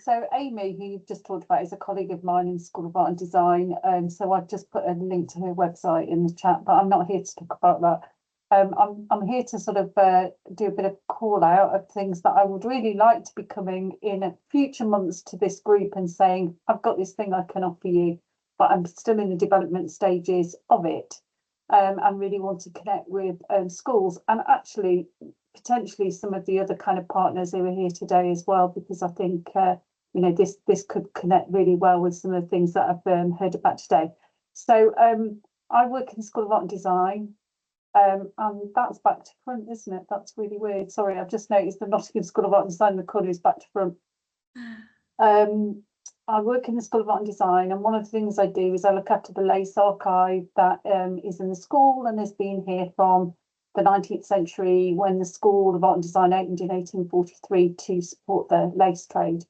Speaker 11: So Amy, who you've just talked about, is a colleague of mine in the School of Art and Design. So I've just put a link to her website in the chat, but I'm not here to talk about that. I'm here to sort of do a bit of call out of things that I would really like to be coming in future months to this group and saying, I've got this thing I can offer you, but I'm still in the development stages of it, and really want to connect with schools, and actually potentially some of the other kind of partners who are here today as well, because I think you know, this could connect really well with some of the things that I've heard about today. So I work in the School of Art and Design, and that's back to front, isn't it? That's really weird. Sorry, I've just noticed the Nottingham School of Art and Design, the colour is back to front. I work in the School of Art and Design, and one of the things I do is I look after the lace archive that is in the school, and has been here from the 19th century, when the School of Art and Design opened in 1843 to support the lace trade.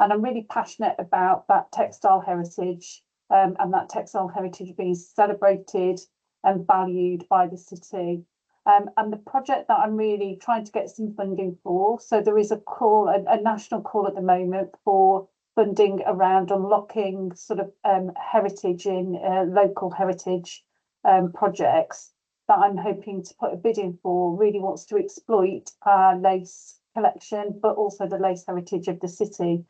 Speaker 11: And I'm really passionate about that textile heritage, and that textile heritage being celebrated and valued by the city. And the project that I'm really trying to get some funding for, so there is a call, a national call at the moment for funding around unlocking sort of heritage in local heritage projects that I'm hoping to put a bid in for. Really wants to exploit our lace collection, but also the lace heritage of the city,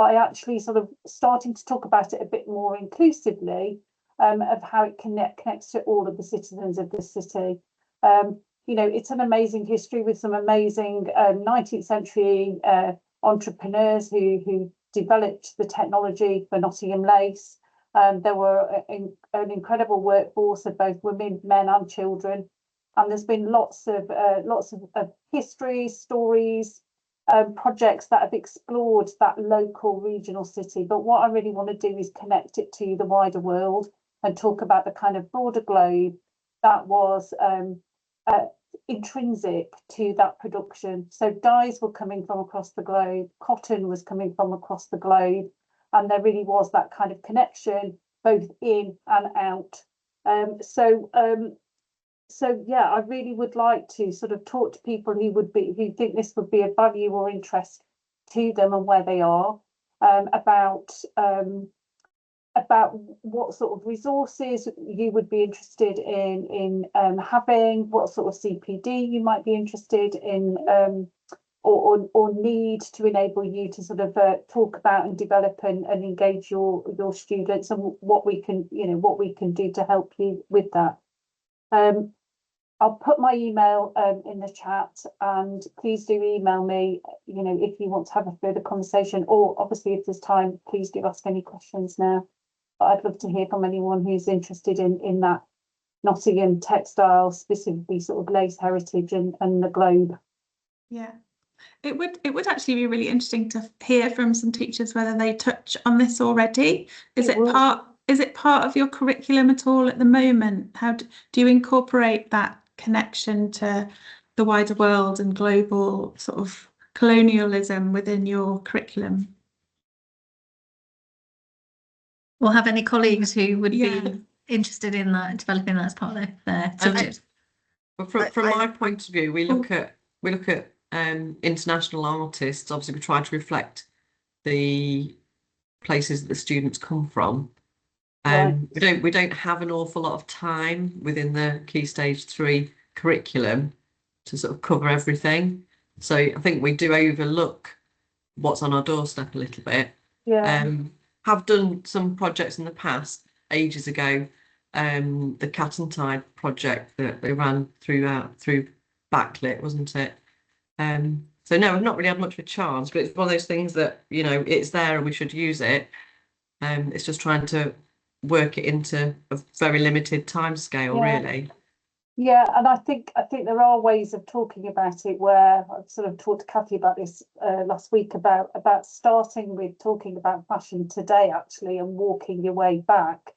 Speaker 11: by actually sort of starting to talk about it a bit more inclusively, of how it connects to all of the citizens of the city. You know, it's an amazing history with some amazing 19th century entrepreneurs who developed the technology for Nottingham Lace. There were an incredible workforce of both women, men, and children, and there's been lots of history, stories, projects that have explored that local regional city. But what I really want to do is connect it to the wider world and talk about the kind of broader globe that was intrinsic to that production. So dyes were coming from across the globe, cotton was coming from across the globe, and there really was that kind of connection both in and out. So yeah, I really would like to sort of talk to people who think this would be of value or interest to them and where they are, about what sort of resources you would be interested in having, what sort of CPD you might be interested in, or need to enable you to sort of talk about and develop and engage your students, and what we can do to help you with that. I'll put my email in the chat, and please do email me, you know, if you want to have a further conversation, or obviously if there's time, please do ask any questions now. But I'd love to hear from anyone who's interested in that Nottingham textile, specifically sort of lace heritage and the globe.
Speaker 1: Yeah, it would actually be really interesting to hear from some teachers whether they touch on this already. Is it part of your curriculum at all at the moment? How do you incorporate that connection to the wider world and global sort of colonialism within your curriculum?
Speaker 4: Or have any colleagues who would be interested in that, developing that as part of their subject?
Speaker 12: From my point of view, we look at international artists. Obviously, we try to reflect the places that the students come from. We don't have an awful lot of time within the Key Stage 3 curriculum to sort of cover everything. So I think we do overlook what's on our doorstep a little bit. Have done some projects in the past, ages ago, the Cat and Tide project that they ran through Backlit, wasn't it? So no, I've not really had much of a chance, but it's one of those things that, you know, it's there and we should use it. It's just trying to work it into a very limited time scale, really.
Speaker 11: Yeah, and I think there are ways of talking about it, where I've sort of talked to Kathy about this last week, about starting with talking about fashion today, actually, and walking your way back,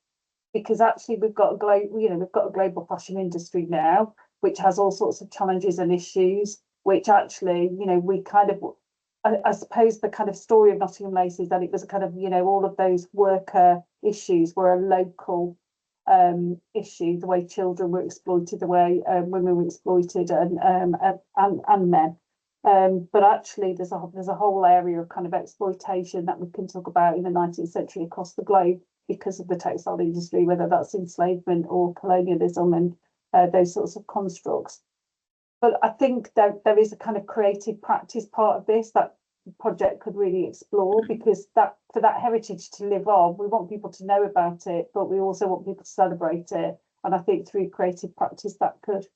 Speaker 11: because actually we've got a global fashion industry now, which has all sorts of challenges and issues, which actually, you know, we kind of, I suppose the kind of story of Nottingham Lace is that it was a kind of, you know, all of those worker issues were a local issue, the way children were exploited, the way women were exploited, and men. But actually, there's a whole area of kind of exploitation that we can talk about in the 19th century across the globe because of the textile industry, whether that's enslavement or colonialism and those sorts of constructs. But I think there is a kind of creative practice part of this that the project could really explore, because that for that heritage to live on, we want people to know about it, but we also want people to celebrate it. And I think through creative practice that could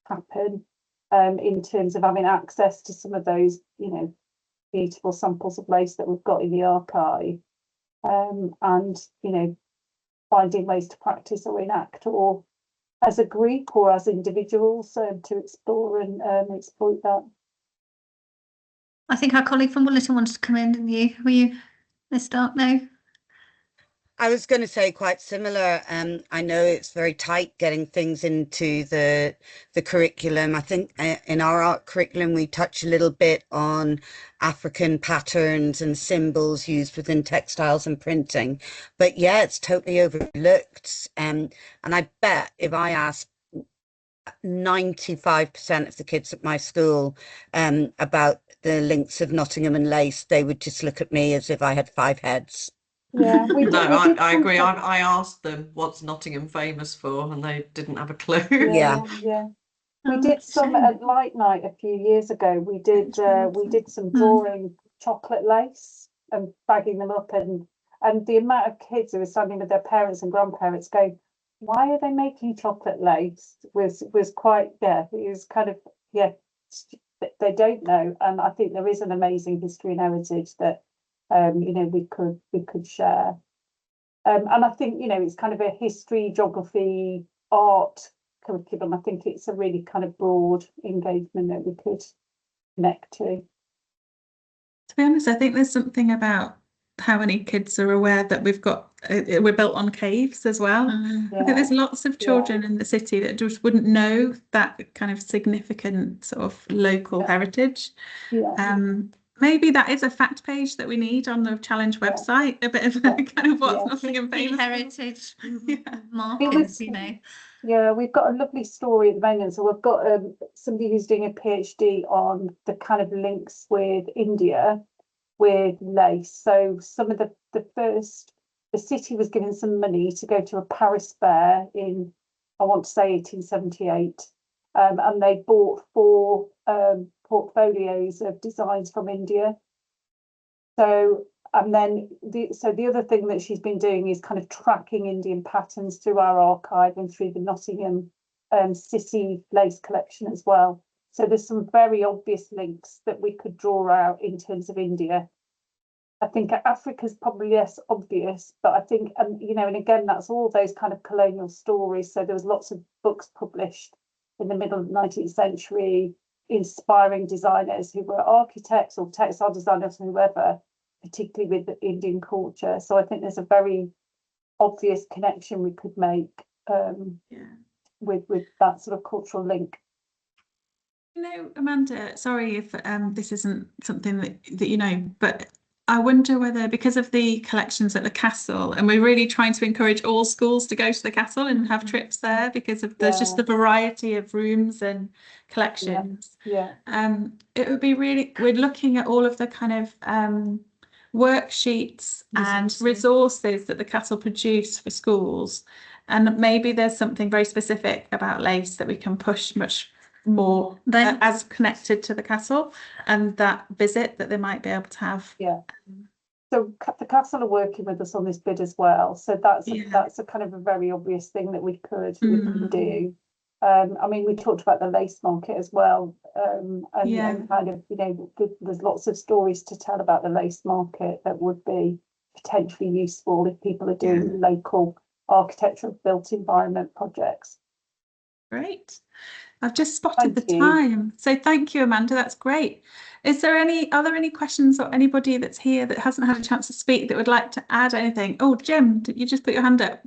Speaker 11: happen, in terms of having access to some of those, you know, beautiful samples of lace that we've got in the archive, and, you know, finding ways to practice or enact, or as a group or as individuals, to explore and exploit that.
Speaker 4: I think our colleague from Willerton wanted to come in, didn't you? Were you going to start now?
Speaker 8: I was going to say quite similar. I know it's very tight getting things into the curriculum. I think in our art curriculum we touch a little bit on African patterns and symbols used within textiles and printing, but yeah, it's totally overlooked. And I bet if I asked 95% of the kids at my school about the links of Nottingham and lace, they would just look at me as if I had 5 heads.
Speaker 11: Yeah,
Speaker 12: I agree. I asked them what's Nottingham famous for, and they didn't have a clue.
Speaker 11: Yeah. We did some at Light Night a few years ago. We did some drawing chocolate lace and bagging them up, and the amount of kids who are standing with their parents and grandparents going, why are they making chocolate lace, was quite, it was kind of, they don't know. And I think there is an amazing history and heritage that we could share. And I think it's kind of a history, geography, art curriculum. I think it's a really kind of broad engagement that we could connect to.
Speaker 1: To be honest, I think there's something about how many kids are aware that we're built on caves as well. I think there's lots of children in the city that just wouldn't know that kind of significant sort of local heritage. Maybe that is a fact page that we need on the challenge website, a bit of kind of what's Nottingham famous
Speaker 4: heritage markets,
Speaker 11: Yeah, we've got a lovely story at the moment. So we've got somebody who's doing a PhD on the kind of links with India with lace. So some of the city was given some money to go to a Paris fair in, I want to say 1878, and they bought 4 portfolios of designs from India. So, and then the other thing that she's been doing is kind of tracking Indian patterns through our archive and through the Nottingham city lace collection as well. So there's some very obvious links that we could draw out in terms of India. I think Africa's probably less obvious, but I think, and again, that's all those kind of colonial stories. So there was lots of books published in the middle of the 19th century, inspiring designers who were architects or textile designers, whoever, particularly with the Indian culture. So I think there's a very obvious connection we could make with that sort of cultural link.
Speaker 1: Amanda, sorry if this isn't something that but I wonder whether, because of the collections at the castle, and we're really trying to encourage all schools to go to the castle and have trips there because of there's just the variety of rooms and collections. It would be really, we're looking at all of the kind of worksheets and resources that the castle produce for schools, and maybe there's something very specific about lace that we can push much more as connected to the castle and that visit that they might be able to have.
Speaker 11: So the castle are working with us on this bid as well, so that's a kind of a very obvious thing that we can do. I mean, we talked about the lace market as well, and kind of there's lots of stories to tell about the lace market that would be potentially useful if people are doing local architectural built environment projects.
Speaker 1: Great. I've just spotted the time. So thank you, Amanda. That's great. Are there any questions, or anybody that's here that hasn't had a chance to speak that would like to add anything? Oh, Jim, did you just put your hand up?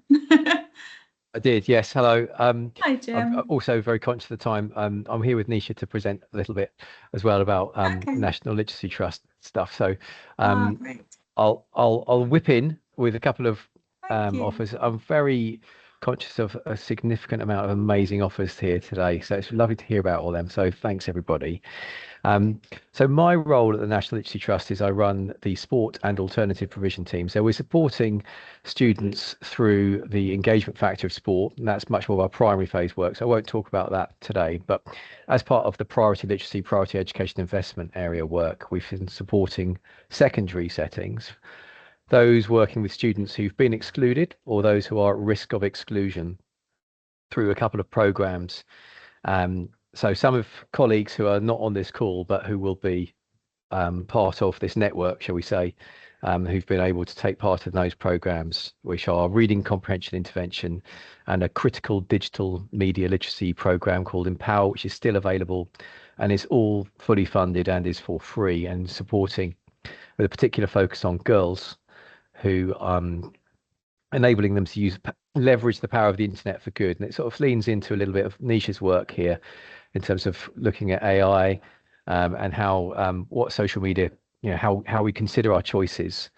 Speaker 13: I did, yes. Hello.
Speaker 1: Hi, Jim.
Speaker 13: I'm also very conscious of the time. I'm here with Nisha to present a little bit as well about National Literacy Trust stuff. So I'll whip in with a couple of offers. I'm very conscious of a significant amount of amazing offers here today, so it's lovely to hear about all them. So thanks everybody. So my role at the National Literacy Trust is I run the sport and alternative provision team. So we're supporting students through the engagement factor of sport, and that's much more of our primary phase work. So I won't talk about that today, but as part of the priority literacy, priority education investment area work, we've been supporting secondary settings, those working with students who've been excluded or those who are at risk of exclusion through a couple of programs. So some of colleagues who are not on this call, but who will be part of this network, shall we say, who've been able to take part in those programs, which are reading comprehension intervention and a critical digital media literacy program called Empower, which is still available and is all fully funded and is for free, and supporting with a particular focus on girls, who enabling them to leverage the power of the internet for good. And it sort of leans into a little bit of Nisha's work here in terms of looking at AI and how what social media, how we consider our choices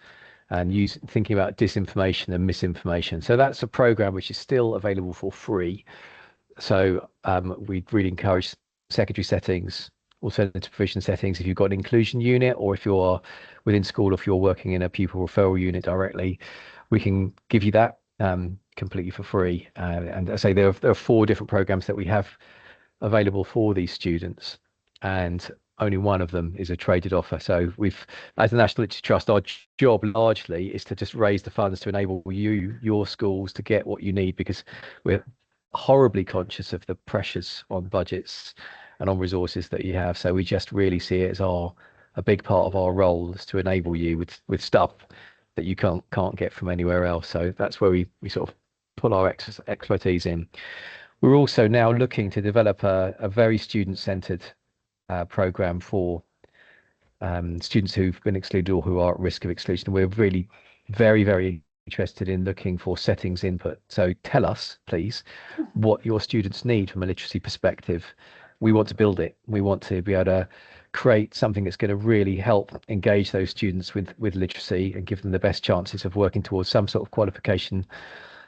Speaker 13: and thinking about disinformation and misinformation. So that's a program which is still available for free. So we'd really encourage secondary settings, alternative provision settings, if you've got an inclusion unit, or if you're within school, if you're working in a pupil referral unit directly, we can give you that completely for free. And I say there are 4 different programs that we have available for these students, and only one of them is a traded offer. So we've, as the National Literacy Trust, our job largely is to just raise the funds to enable your schools to get what you need, because we're horribly conscious of the pressures on budgets and on resources that you have. So we just really see it as a big part of our role is to enable you with stuff that you can't get from anywhere else. So that's where we sort of pull our expertise in. We're also now looking to develop a very student-centered program for students who've been excluded or who are at risk of exclusion. We're really very, very interested in looking for settings input. So tell us, please, what your students need from a literacy perspective. We want to build it. We want to be able to create something that's going to really help engage those students with literacy and give them the best chances of working towards some sort of qualification,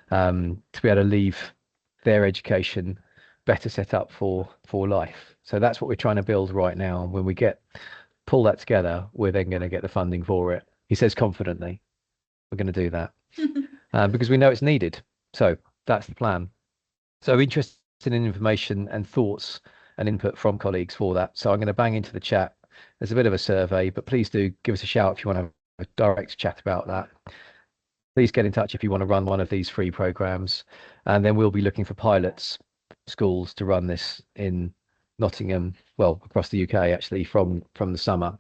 Speaker 13: to be able to leave their education better set up for life. So that's what we're trying to build right now. When we pull that together, we're then going to get the funding for it. He says confidently, we're going to do that because we know it's needed. So that's the plan. So interested in information and thoughts and input from colleagues for that. So I'm going to bang into the chat. There's a bit of a survey, but please do give us a shout if you want to have a direct chat about that. Please get in touch if you want to run one of these free programs, and then we'll be looking for pilots schools to run this in Nottingham, well, across the UK actually from the summer.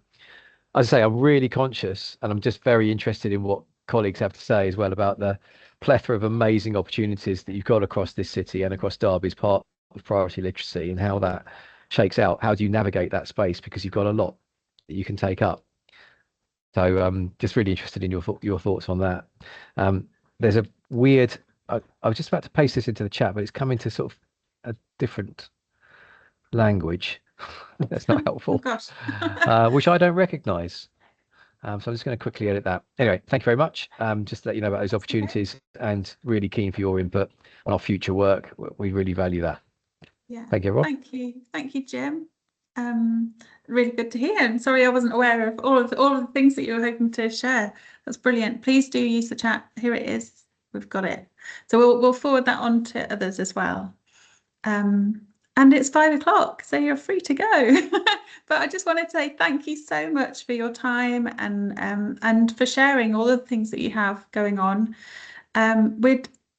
Speaker 13: As I say, I'm really conscious, and I'm just very interested in what colleagues have to say as well about the plethora of amazing opportunities that you've got across this city and across Derby as part of priority literacy, and how that shakes out. How do you navigate that space, because you've got a lot that you can take up. So just really interested in your thoughts on that. There's a weird, I was just about to paste this into the chat, but it's come into sort of a different language. That's not helpful.
Speaker 1: Oh, gosh.
Speaker 13: Which I don't recognize. So I'm just going to quickly edit that. Anyway, thank you very much. Just to let you know about those opportunities, and really keen for your input on our future work. We really value that.
Speaker 1: Yeah.
Speaker 13: Thank you, everyone.
Speaker 1: Thank you, Jim. Really good to hear. I'm sorry I wasn't aware of all of the things that you were hoping to share. That's brilliant. Please do use the chat. Here it is. We've got it. So we'll forward that on to others as well. And it's 5 o'clock, so you're free to go. But I just wanted to say thank you so much for your time and for sharing all of the things that you have going on.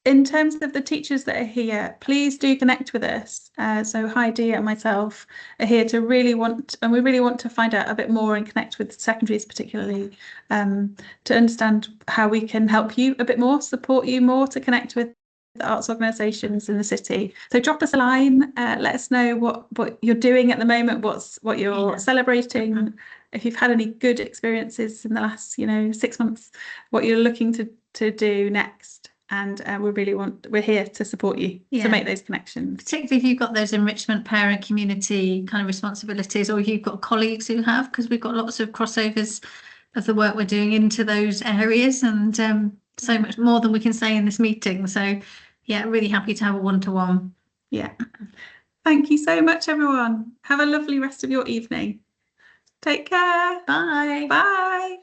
Speaker 1: In terms of the teachers that are here, please do connect with us. So Heidi and myself are here to we really want to find out a bit more and connect with secondaries particularly, to understand how we can help you a bit more, support you more, to connect with the arts organisations in the city. So drop us a line, let us know what you're doing at the moment, what you're celebrating, if you've had any good experiences in the last 6 months, what you're looking to do next. And we're here to support you to make those connections.
Speaker 4: Particularly if you've got those enrichment parent community kind of responsibilities, or you've got colleagues who have, because we've got lots of crossovers of the work we're doing into those areas, and so much more than we can say in this meeting. So yeah, really happy to have a one-to-one.
Speaker 1: Yeah. Thank you so much, everyone. Have a lovely rest of your evening. Take care.
Speaker 4: Bye.
Speaker 1: Bye.